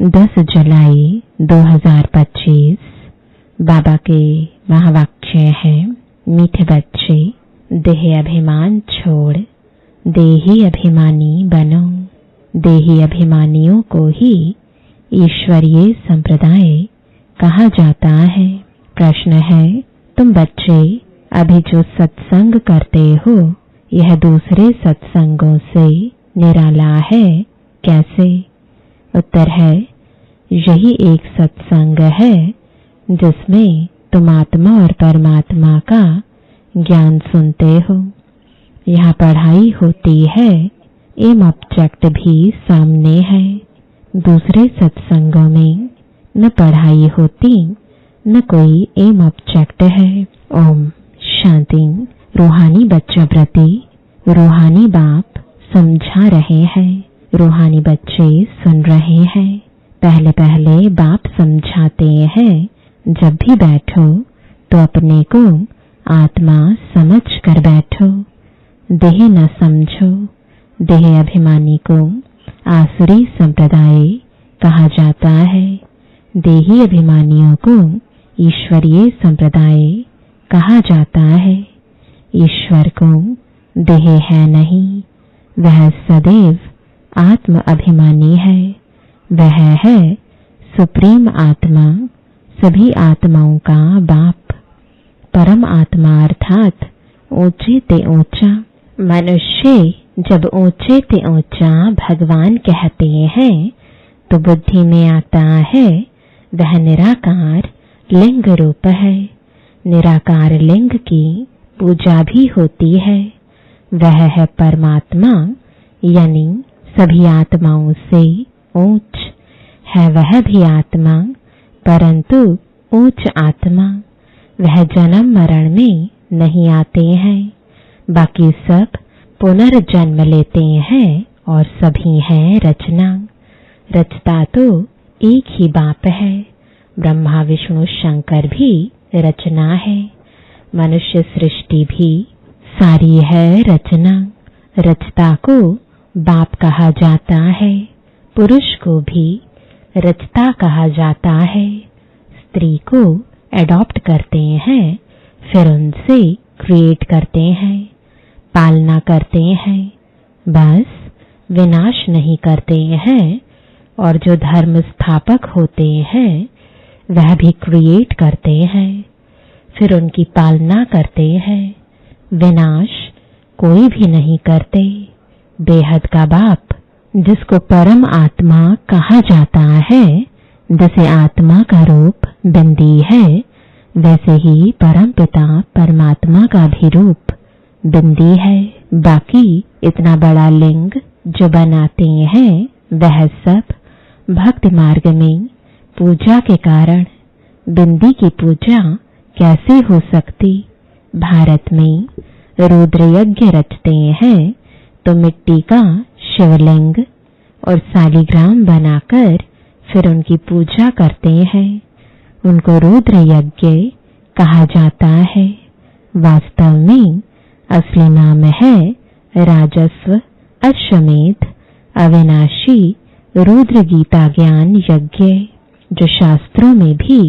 10 जुलाई 2025। बाबा के महावाक्य है, मीठे बच्चे, देह अभिमान छोड़ देही अभिमानी बनो। देही अभिमानियों को ही ईश्वरीय संप्रदाय कहा जाता है। प्रश्न है, तुम बच्चे अभी जो सत्संग करते हो यह दूसरे सत्संगों से निराला है, कैसे? उत्तर है, यही एक सत्संग है जिसमें तुम आत्मा और परमात्मा का ज्ञान सुनते हो। यहाँ पढ़ाई होती है, एम ऑब्जेक्ट भी सामने है। दूसरे सत्संगों में न पढ़ाई होती न कोई एम ऑब्जेक्ट है। ओम शांति। रूहानी बच्चों प्रति रूहानी बाप समझा रहे हैं, रूहानी बच्चे सुन रहे हैं। पहले पहले बाप समझाते हैं, जब भी बैठो तो अपने को आत्मा समझ कर बैठो, देह न समझो। देह अभिमानी को आसुरी संप्रदाय कहा जाता है। देही अभिमानियों को ईश्वरीय संप्रदाय कहा जाता है। ईश्वर को देह है नहीं, वह सदैव आत्म अभिमानी है। वह है सुप्रीम आत्मा, सभी आत्माओं का बाप, परम आत्मा अर्थात ऊंचे ते ऊंचा। मनुष्य जब ऊंचे ते ऊंचा भगवान कहते हैं तो बुद्धि में आता है वह निराकार लिंग रूप है। निराकार लिंग की पूजा भी होती है। वह है परमात्मा, यानी सभी आत्माओं से ऊंच है। वह भी आत्मा, परंतु ऊंच आत्मा। वह जन्म मरण में नहीं आते हैं, बाकी सब पुनर्जन्म लेते हैं और सभी हैं रचना। रचता तो एक ही बाप है, ब्रह्मा विष्णु शंकर भी रचना है। मनुष्य सृष्टि भी सारी है रचना। रचता को बाप कहा जाता है, पुरुष को भी रचता कहा जाता है। स्त्री को एडॉप्ट करते हैं, फिर उनसे क्रिएट करते हैं, पालना करते हैं, बस विनाश नहीं करते हैं। और जो धर्म स्थापक होते हैं वह भी क्रिएट करते हैं, फिर उनकी पालना करते हैं। विनाश कोई भी नहीं करते। बेहद का बाप, जिसको परम आत्मा कहा जाता है, जैसे आत्मा का रूप बिंदी है, वैसे ही परम पिता परमात्मा का भी रूप बिंदी है। बाकी इतना बड़ा लिंग जो बनाते हैं वह सब भक्ति मार्ग में पूजा के कारण। बिंदी की पूजा कैसे हो सकती? भारत में रुद्र यज्ञ रचते हैं तो मिट्टी का शिवलिंग और सालिग्राम बनाकर फिर उनकी पूजा करते हैं। उनको रुद्र यज्ञ कहा जाता है। वास्तव में असली नाम है राजस्व अश्वमेध अविनाशी रुद्र गीता ज्ञान यज्ञ, जो शास्त्रों में भी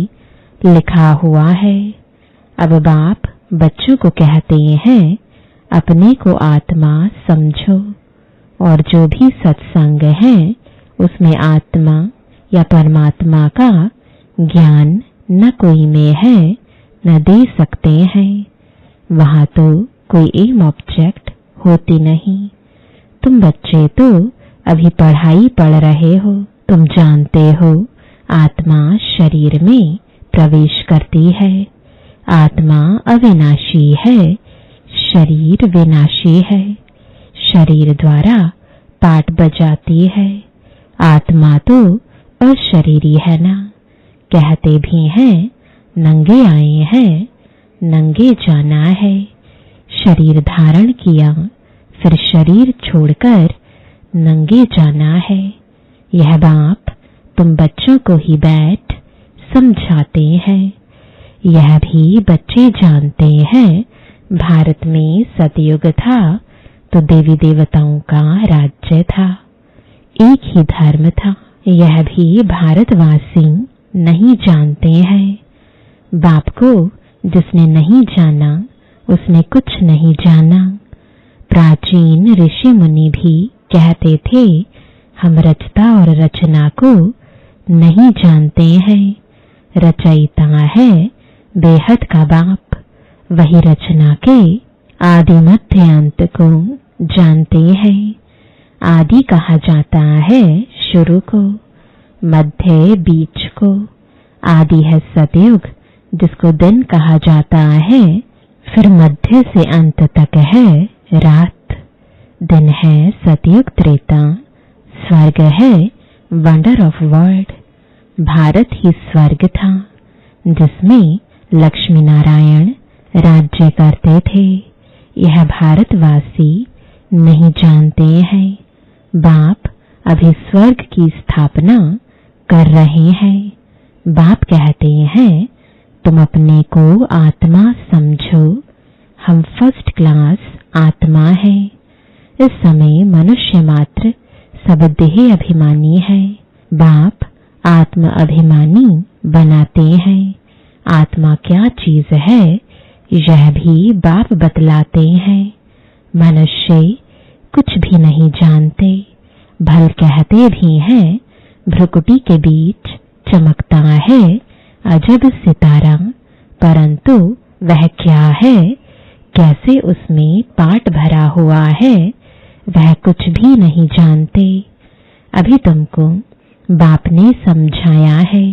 लिखा हुआ है। अब बाप बच्चों को कहते हैं, अपने को आत्मा समझो और जो भी सत्संग है उसमें आत्मा या परमात्मा का ज्ञान न कोई में है न दे सकते हैं। वहां तो कोई एम ऑब्जेक्ट होती नहीं। तुम बच्चे तो अभी पढ़ाई पढ़ रहे हो। तुम जानते हो आत्मा शरीर में प्रवेश करती है। आत्मा अविनाशी है, शरीर विनाशी है। शरीर द्वारा पाठ बजाती है। आत्मा तो अशरीरी है ना। कहते भी हैं नंगे आए हैं, नंगे जाना है। शरीर धारण किया, फिर शरीर छोड़कर नंगे जाना है। यह बाप तुम बच्चों को ही बैठ समझाते हैं। यह भी बच्चे जानते हैं, भारत में सतयुग था तो देवी देवताओं का राज्य था। एक ही धर्म था, यह भी भारतवासी नहीं जानते हैं। बाप को जिसने नहीं जाना उसने कुछ नहीं जाना। प्राचीन ऋषि मुनि भी कहते थे हम रचता और रचना को नहीं जानते हैं। रचयिता है बेहद का बाप, वही रचना के आदि मध्य अंत को जानते हैं। आदि कहा जाता है शुरू को, मध्य बीच को। आदि है सतयुग जिसको दिन कहा जाता है, फिर मध्य से अंत तक है रात। दिन है सतयुग त्रेता, स्वर्ग है वंडर ऑफ वर्ल्ड। भारत ही स्वर्ग था जिसमें लक्ष्मी नारायण राज्य करते थे। यह भारतवासी नहीं जानते हैं। बाप अभी स्वर्ग की स्थापना कर रहे हैं। बाप कहते हैं तुम अपने को आत्मा समझो, हम फर्स्ट क्लास आत्मा हैं। इस समय मनुष्य मात्र सब देह अभिमानी है। बाप आत्म अभिमानी बनाते हैं। आत्मा क्या चीज है यह भी बाप बतलाते हैं। मनुष्य कुछ भी नहीं जानते, भल कहते भी हैं भ्रुकुटी के बीच चमकता है अजब सितारा, परंतु वह क्या है, कैसे उसमें पाट भरा हुआ है, वह कुछ भी नहीं जानते। अभी तुमको बाप ने समझाया है।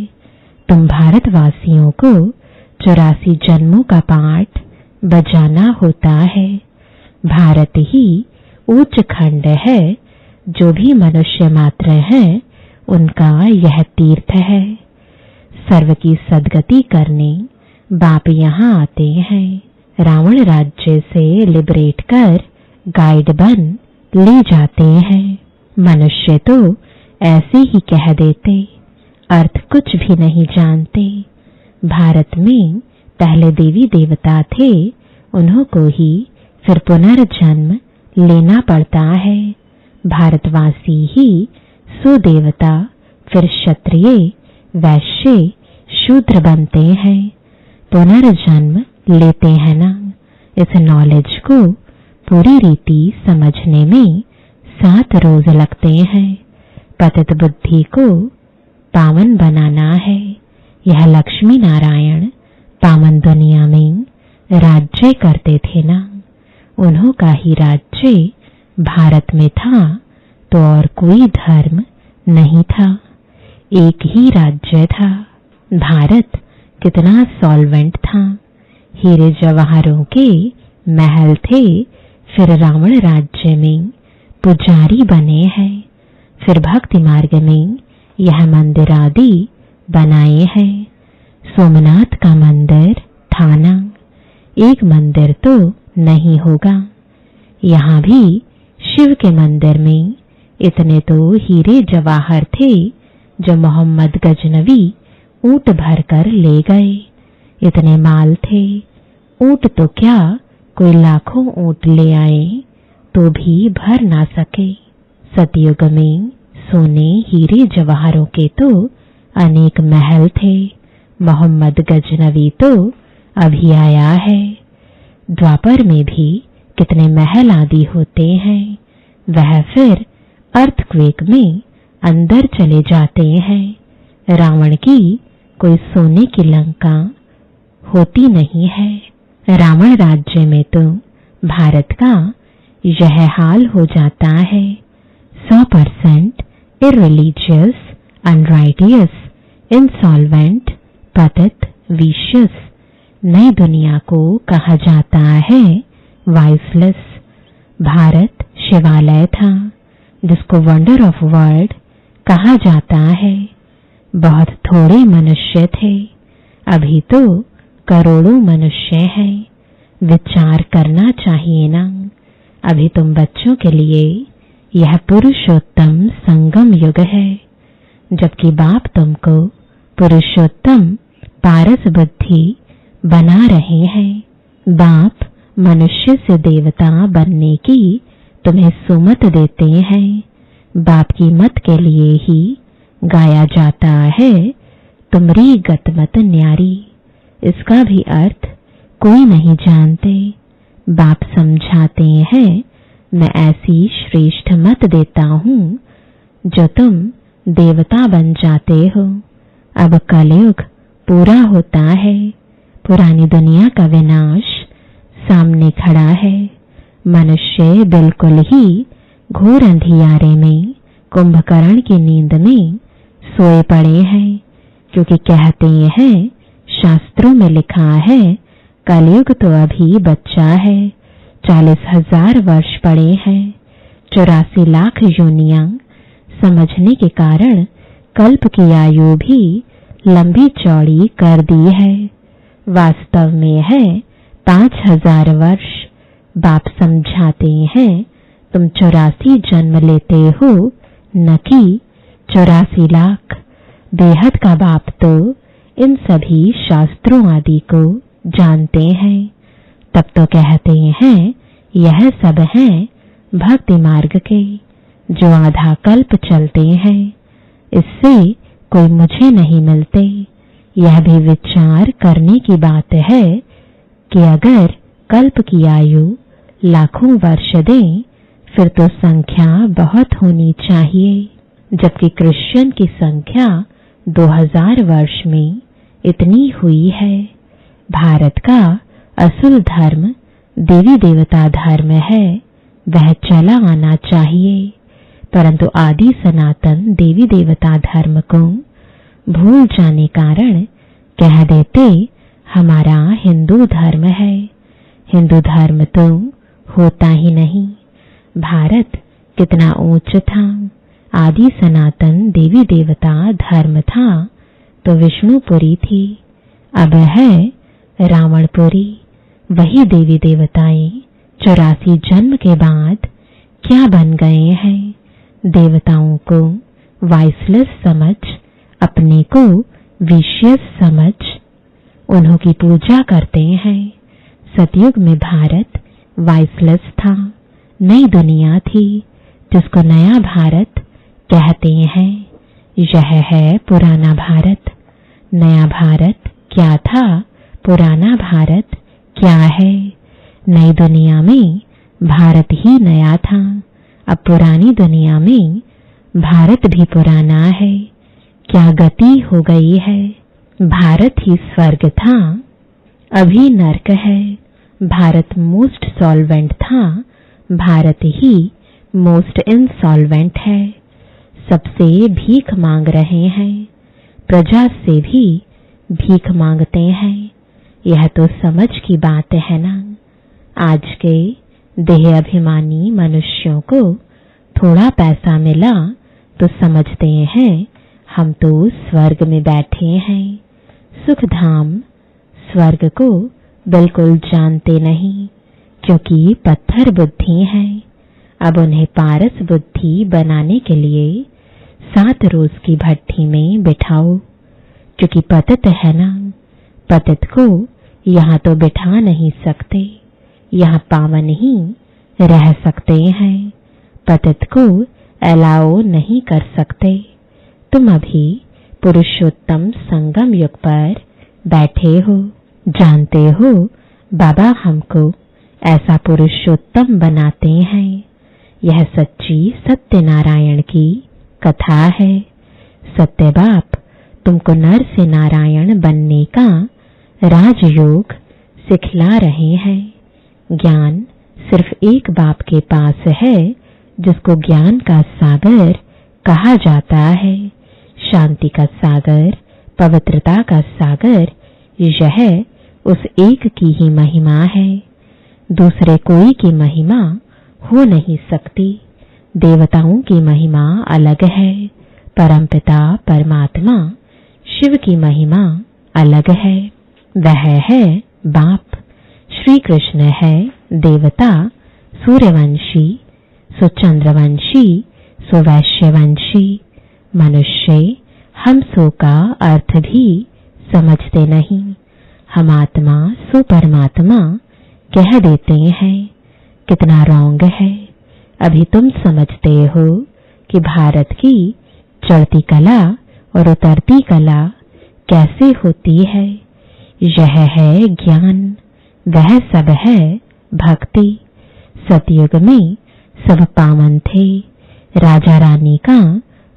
तुम भारतवासियों को 84 जन्मों का पाठ बजाना होता है। भारत ही उच्च खंड है। जो भी मनुष्य मात्र है उनका यह तीर्थ है। सर्व की सद्गति करने बाप यहाँ आते हैं। रावण राज्य से लिबरेट कर गाइड बन ले जाते हैं। मनुष्य तो ऐसे ही कह देते, अर्थ कुछ भी नहीं जानते। भारत में पहले देवी देवता थे, उन्हों को ही फिर पुनर्जन्म लेना पड़ता है। भारतवासी ही सुदेवता फिर क्षत्रिय वैश्य शूद्र बनते हैं, पुनर्जन्म लेते हैं ना। इस नॉलेज को पूरी रीति समझने में 7 रोज लगते हैं। पतित बुद्धि को पावन बनाना है। यह लक्ष्मी नारायण पावन दुनिया में राज्य करते थे ना, उन्हों का ही राज्य भारत में था तो और कोई धर्म नहीं था, एक ही राज्य था। भारत कितना सॉल्वेंट था। हीरे जवाहरों के महल थे, फिर रावण राज्य में पुजारी बने हैं, फिर भक्ति मार्ग में यह मंदिर आदि बनाए हैं। सोमनाथ का मंदिर था ना, एक मंदिर तो नहीं होगा। यहाँ भी शिव के मंदिर में इतने तो हीरे जवाहर थे जो मोहम्मद गजनवी ऊंट भर कर ले गए। इतने माल थे, ऊंट तो क्या कोई लाखों ऊंट ले आए तो भी भर ना सके। सतयुग में सोने हीरे जवाहरों के तो अनेक महल थे। मोहम्मद गजनवी तो अभी आया है। द्वापर में भी कितने महल आदि होते हैं, वह फिर अर्थक्वेक में अंदर चले जाते हैं। रावण की कोई सोने की लंका होती नहीं है। रावण राज्य में तो भारत का यह हाल हो जाता है। 100% इररिलीजियस, अनराइटियस, इंसॉल्वेंट, पतित, विशियस। नई दुनिया को कहा जाता है वाइसलेस। भारत शिवालय था जिसको वंडर ऑफ वर्ल्ड कहा जाता है। बहुत थोड़े मनुष्य थे, अभी तो करोड़ों मनुष्य हैं। विचार करना चाहिए ना। अभी तुम बच्चों के लिए यह पुरुषोत्तम संगम युग है, जबकि बाप तुमको पुरुषोत्तम पारस बुद्धि बना रहे हैं। बाप मनुष्य से देवता बनने की तुम्हें सुमत देते हैं। बाप की मत के लिए ही गाया जाता है तुमरी गतमत न्यारी। इसका भी अर्थ कोई नहीं जानते। बाप समझाते हैं मैं ऐसी श्रेष्ठ मत देता हूँ जो तुम देवता बन जाते हो। अब कलयुग पूरा होता है, पुरानी दुनिया का विनाश सामने खड़ा है। मनुष्य बिल्कुल ही घोर अंधियारे में कुंभकर्ण की नींद में सोए पड़े हैं, क्योंकि कहते हैं शास्त्रों में लिखा है कलयुग तो अभी बच्चा है। 40,000 वर्ष पड़े हैं। 84 लाख योनियां समझने के कारण कल्प की आयु भी लंबी चौड़ी कर दी है। वास्तव में है 5,000 वर्ष। बाप समझाते हैं तुम 84 जन्म लेते हो, न कि 84 लाख। बेहद का बाप तो इन सभी शास्त्रों आदि को जानते हैं। तब तो कहते हैं यह सब हैं भक्ति मार्ग के, जो आधा कल्प चलते हैं। इससे कोई मुझे नहीं मिलते। यह भी विचार करने की बात है कि अगर कल्प की आयु लाखों वर्ष दें, फिर तो संख्या बहुत होनी चाहिए, जबकि क्रिश्चियन की संख्या 2000 वर्ष में इतनी हुई है। भारत का असुल धर्म देवी देवता धर्म है, वह चला आना चाहिए, परंतु आदि सनातन देवी देवता धर्म को भूल जाने कारण कह देते हमारा हिंदू धर्म है। हिंदू धर्म तो होता ही नहीं। भारत कितना ऊंच था। आदि सनातन देवी देवता धर्म था तो विष्णुपुरी थी, अब है रावणपुरी। वही देवी देवताएं 84 जन्म के बाद क्या बन गए हैं। देवताओं को वाइसलेस समझ, अपने को विशियस समझ उन्हों की पूजा करते हैं। सतयुग में भारत वाइसलेस था, नई दुनिया थी, जिसको नया भारत कहते हैं। यह है पुराना भारत। नया भारत क्या था, पुराना भारत क्या है। नई दुनिया में भारत ही नया था, अब पुरानी दुनिया में भारत भी पुराना है। क्या गति हो गई है। भारत ही स्वर्ग था, अभी नर्क है। भारत मोस्ट सॉल्वेंट था, भारत ही मोस्ट इनसॉल्वेंट है। सबसे भीख मांग रहे हैं, प्रजा से भी भीख मांगते हैं। यह तो समझ की बात है ना। आज के देह अभिमानी मनुष्यों को थोड़ा पैसा मिला तो समझते हैं हम तो स्वर्ग में बैठे हैं। सुख धाम स्वर्ग को बिल्कुल जानते नहीं, क्योंकि पत्थर बुद्धि है। अब उन्हें पारस बुद्धि बनाने के लिए 7 रोज की भट्ठी में बिठाओ, क्योंकि पतित है ना। पतित को यहाँ तो बिठा नहीं सकते, यहाँ पावन ही रह सकते हैं। पतित को अलाउ नहीं कर सकते। तुम अभी पुरुषोत्तम संगम युग पर बैठे हो। जानते हो बाबा हमको ऐसा पुरुषोत्तम बनाते हैं। यह सच्ची सत्यनारायण की कथा है। सत्य बाप तुमको नर से नारायण बनने का राजयोग सिखला रहे हैं। ज्ञान सिर्फ एक बाप के पास है, जिसको ज्ञान का सागर कहा जाता है। शांति का सागर, पवित्रता का सागर, यह उस एक की ही महिमा है। दूसरे कोई की महिमा हो नहीं सकती। देवताओं की महिमा अलग है, परमपिता परमात्मा शिव की महिमा अलग है। वह है बाप। श्री कृष्ण है देवता, सूर्यवंशी, सो चंद्रवंशी, सो वैश्यवंशी। मनुष्य हम सो का अर्थ भी समझते नहीं। हम आत्मा सो परमात्मा कह देते हैं। कितना रॉन्ग है। अभी तुम समझते हो कि भारत की चढ़ती कला और उतरती कला कैसे होती है? यह है ज्ञान, वह सब है भक्ति। सतयुग में सब पावन थे। राजा रानी का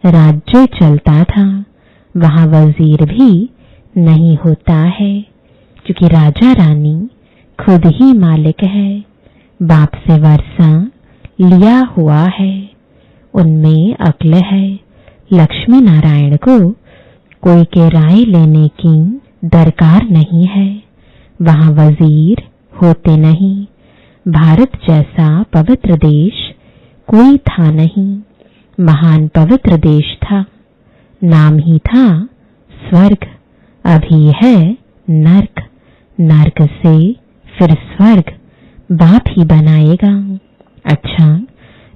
राज्य चलता था। वहां वजीर भी नहीं होता है, क्योंकि राजा रानी खुद ही मालिक है। बाप से वर्षा लिया हुआ है, उनमें अक्ल है। लक्ष्मी नारायण को कोई के राय लेने की दरकार नहीं है। वहां वजीर होते नहीं। भारत जैसा पवित्र देश कोई था नहीं। महान पवित्र देश था, नाम ही था स्वर्ग। अभी है नर्क, नर्क से फिर स्वर्ग बाप ही बनाएगा। अच्छा,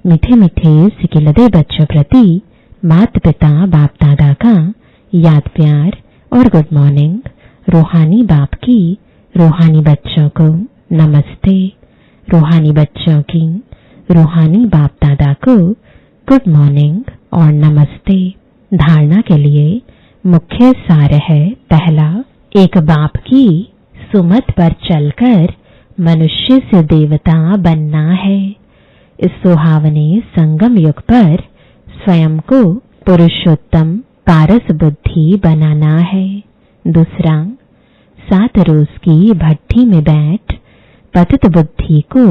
मीठे मीठे सिकिलदे बच्चों प्रति माता पिता बाप दादा का याद प्यार और गुड मॉर्निंग। रूहानी बाप की रूहानी बच्चों को नमस्ते। रूहानी बच्चों की रूहानी बाप दादा को गुड मॉर्निंग और नमस्ते। धारणा के लिए मुख्य सार है। पहला, एक बाप की सुमत पर चलकर मनुष्य से देवता बनना है। इस सुहावने संगम युग पर स्वयं को पुरुषोत्तम पारस बुद्धि बनाना है। दूसरा, 7 रोज की भट्ठी में बैठ पतित बुद्धि को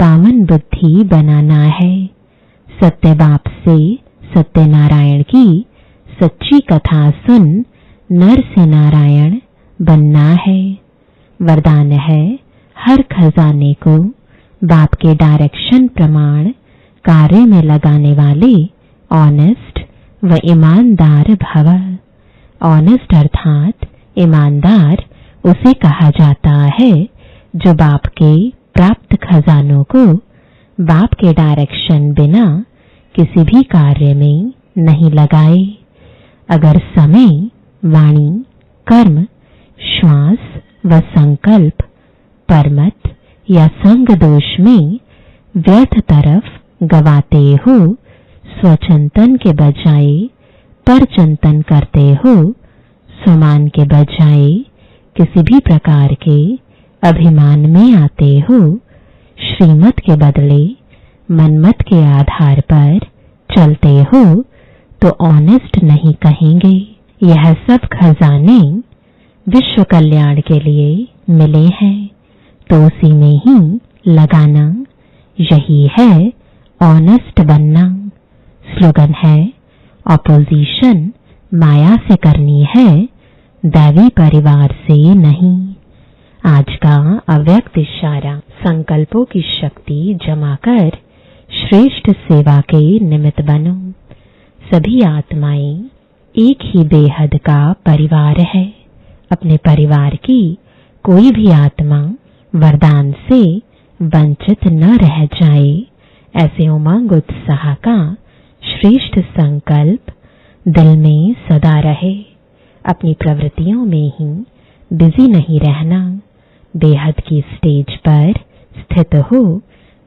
पावन बुद्धि बनाना है। सत्य बाप से सत्यनारायण की सच्ची कथा सुन नर से नारायण बनना है। वरदान है, हर खजाने को बाप के डायरेक्शन प्रमाण कार्य में लगाने वाले ऑनेस्ट व ईमानदार भव। ऑनेस्ट अर्थात ईमानदार उसे कहा जाता है जो बाप के प्राप्त खजानों को बाप के डायरेक्शन बिना किसी भी कार्य में नहीं लगाए। अगर समय, वाणी, कर्म, श्वास व संकल्प परमत या संग दोष में व्यर्थ तरफ गवाते हो, स्वचिंतन के बजाय पर चिंतन करते हो, स्वमान के बजाय किसी भी प्रकार के अभिमान में आते हो, श्रीमत के बदले मनमत के आधार पर चलते हो, तो ऑनेस्ट नहीं कहेंगे। यह सब खजाने विश्व कल्याण के लिए मिले हैं, तो उसी में ही लगाना। यही है ऑनेस्ट बनना। स्लोगन है, ऑपोजिशन माया से करनी है, दैवी परिवार से नहीं। आज का अव्यक्त इशारा, संकल्पों की शक्ति जमा कर श्रेष्ठ सेवा के निमित्त बनो। सभी आत्माएं एक ही बेहद का परिवार है। अपने परिवार की कोई भी आत्मा वरदान से वंचित न रह जाए, ऐसे उमंग उत्साह का श्रेष्ठ संकल्प दिल में सदा रहे। अपनी प्रवृत्तियों में ही बिजी नहीं रहना। बेहद की स्टेज पर स्थित हो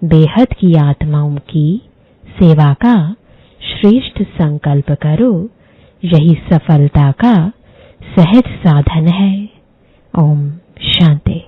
बेहद की आत्माओं की सेवा का श्रेष्ठ संकल्प करो। यही सफलता का सहज साधन है। ओम शांति।